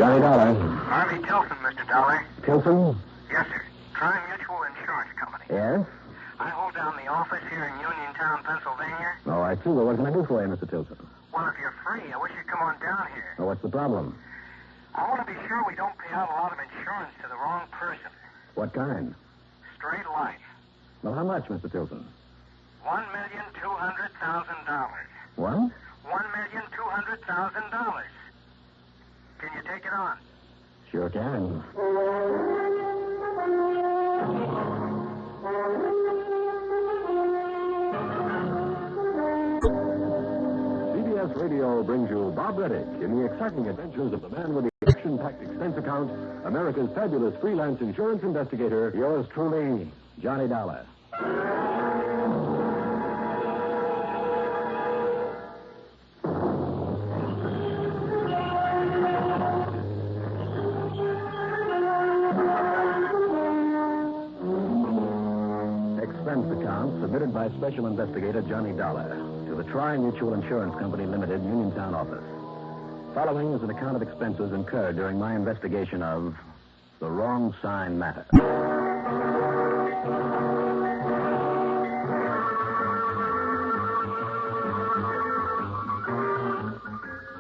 Johnny Dollar. Harvey Tilson, Mr. Dollar. Tilson? Yes, sir. Tri Mutual Insurance Company. Yes? I hold down the office here in Uniontown, Pennsylvania. Oh, I see. Well, what can I do for you, Mr. Tilson? Well, if you're free, I wish you'd come on down here. Oh, what's the problem? I want to be sure we don't pay out a lot of insurance to the wrong person. What kind? Straight life. Well, how much, Mr. Tilson? $1,200,000. What? $1,200,000. Can you take it on? Sure can. CBS Radio brings you Bob Reddick in the exciting adventures of the man with the action-packed expense account, America's fabulous freelance insurance investigator. Yours truly, Johnny Dollar. Expense account submitted by Special Investigator Johnny Dollar to the Tri Mutual Insurance Company Limited, Uniontown office. Following is an account of expenses incurred during my investigation of the wrong sign matter.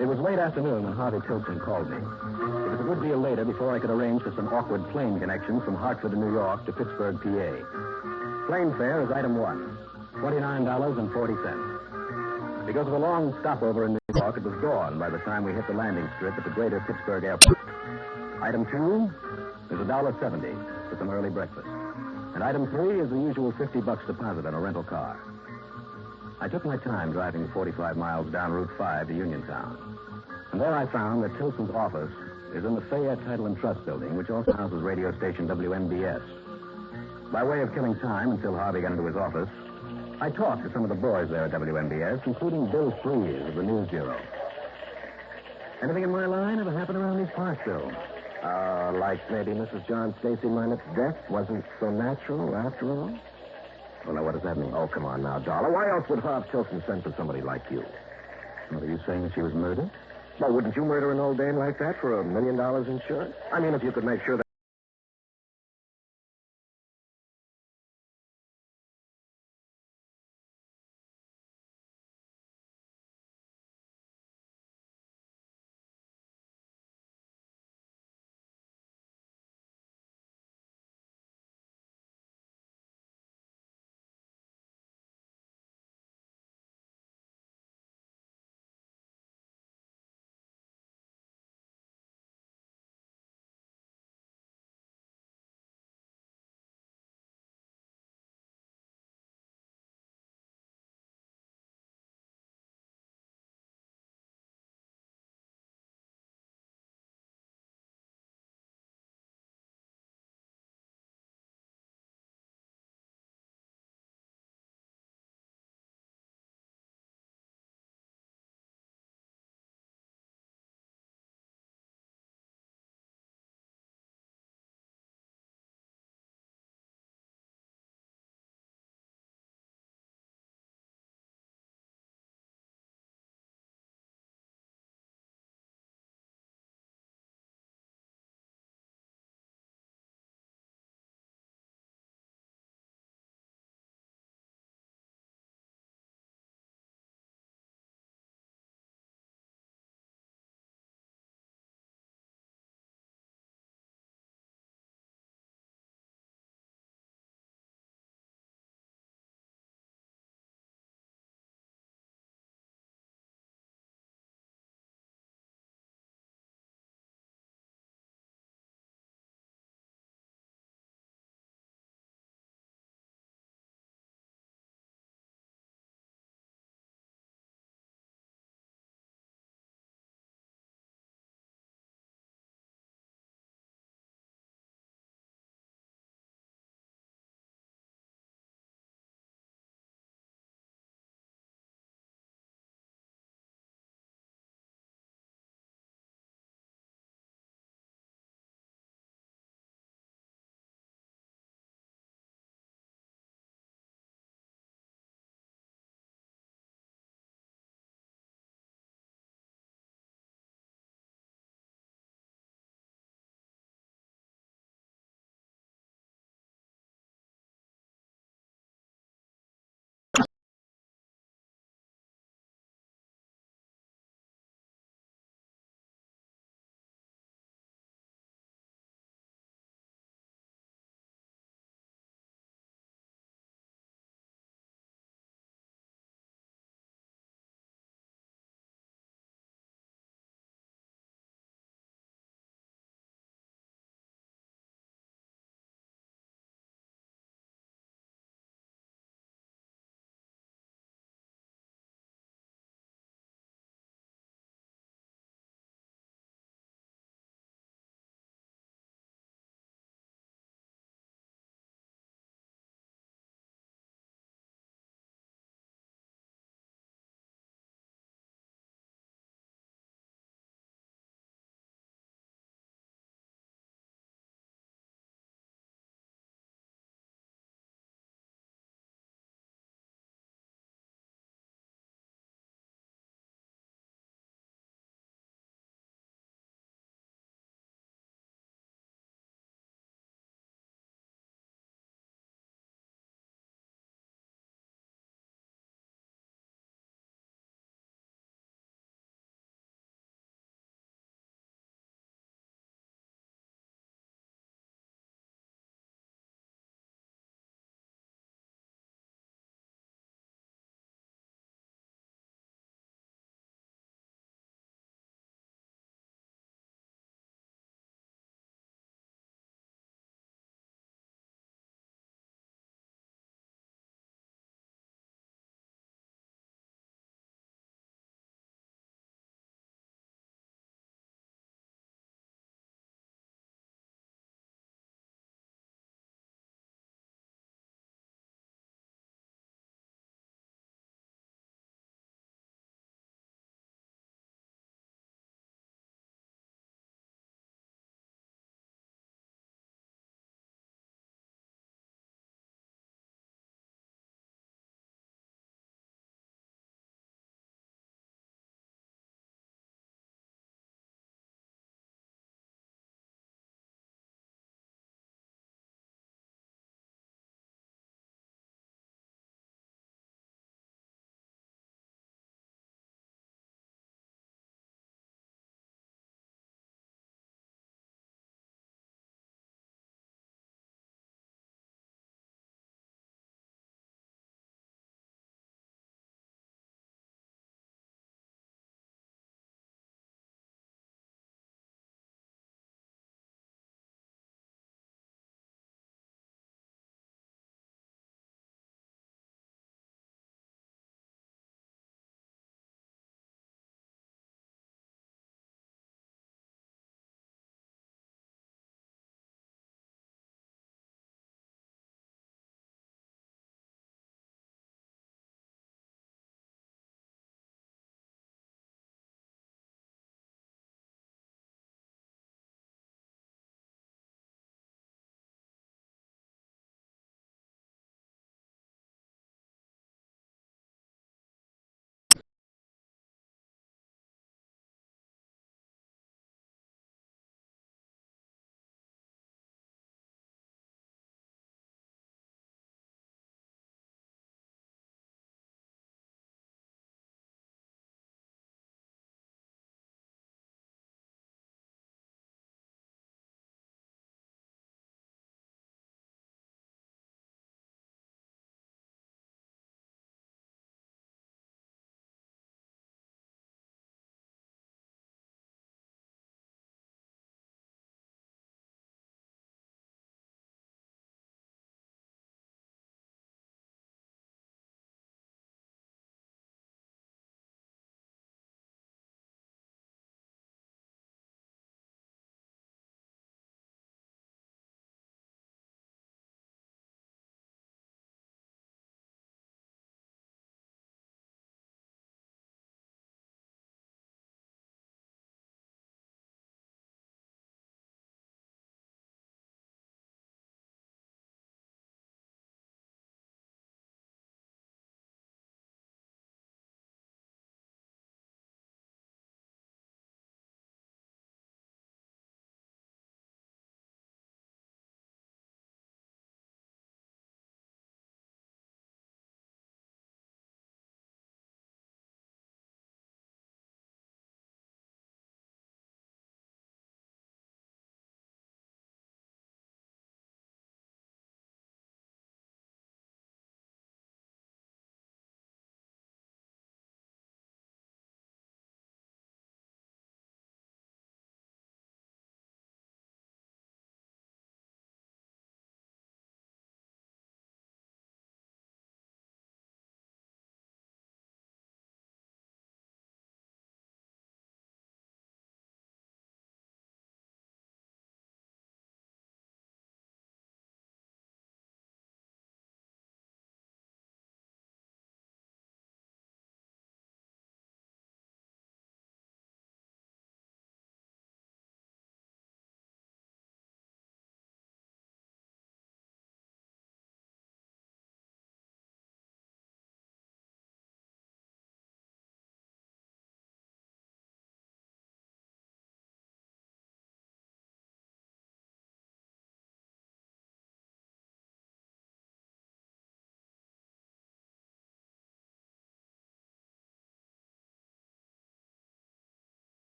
It was late afternoon when Harvey Tilson called me. It was a good deal later before I could arrange for some awkward plane connections from Hartford to New York to Pittsburgh, PA. Plane fare is item one, $29.40. Because of a long stopover in New York, it was dawn by the time we hit the landing strip at the greater Pittsburgh airport. Item two is $1.70 for some early breakfast. And item three is the usual $50 deposit on a rental car. I took my time driving 45 miles down Route 5 to Uniontown. And there I found that Tilson's office is in the Fayette Title and Trust Building, which also houses radio station WNBS. By way of killing time until Harvey got into his office, I talked to some of the boys there at WNBS, including Bill Freeze of the News Bureau. Anything in my line ever happened around these parts, Bill? Like maybe Mrs. John Stacy Minot's death wasn't so natural after all? Well, now, what does that mean? Oh, come on now, Dollar. Why else would Harv Tilson send for somebody like you? What, are you saying that she was murdered? Well, wouldn't you murder an old dame like that for $1 million insurance? I mean, if you could make sure that